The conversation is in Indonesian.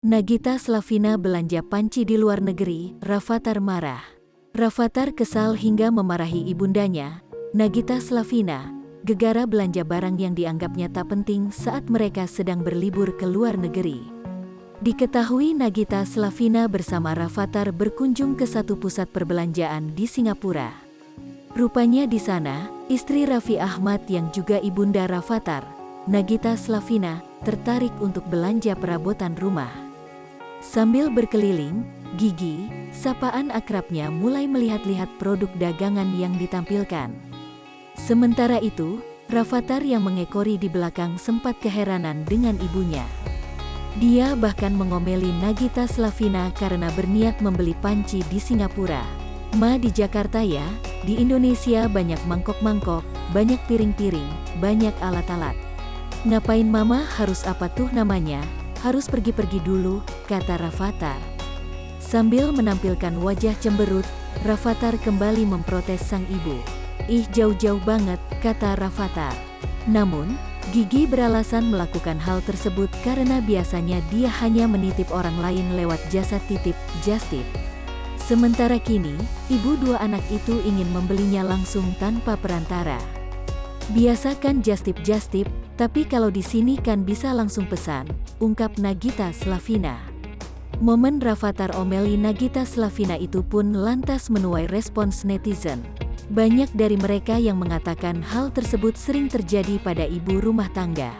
Nagita Slavina belanja panci di luar negeri, Rafathar marah. Rafathar kesal hingga memarahi ibundanya, Nagita Slavina, gegara belanja barang yang dianggapnya tak penting saat mereka sedang berlibur ke luar negeri. Diketahui Nagita Slavina bersama Rafathar berkunjung ke satu pusat perbelanjaan di Singapura. Rupanya di sana, istri Raffi Ahmad yang juga ibunda Rafathar, Nagita Slavina, tertarik untuk belanja perabotan rumah. Sambil berkeliling, Gigi, sapaan akrabnya mulai melihat-lihat produk dagangan yang ditampilkan. Sementara itu, Rafathar yang mengekori di belakang sempat keheranan dengan ibunya. Dia bahkan mengomeli Nagita Slavina karena berniat membeli panci di Singapura. "Ma, di Jakarta ya, di Indonesia banyak mangkok-mangkok, banyak piring-piring, banyak alat-alat. Ngapain mama harus apa tuh namanya? Harus pergi-pergi dulu," kata Rafathar. Sambil menampilkan wajah cemberut, Rafathar kembali memprotes sang ibu. "Ih, jauh-jauh banget," kata Rafathar. Namun, Gigi beralasan melakukan hal tersebut karena biasanya dia hanya menitip orang lain lewat jasa titip, Justip. Sementara kini, ibu dua anak itu ingin membelinya langsung tanpa perantara. "Biasa kan Justip, tapi kalau di sini kan bisa langsung pesan," ungkap Nagita Slavina. Momen Rafathar omeli Nagita Slavina itu pun lantas menuai respons netizen. Banyak dari mereka yang mengatakan hal tersebut sering terjadi pada ibu rumah tangga.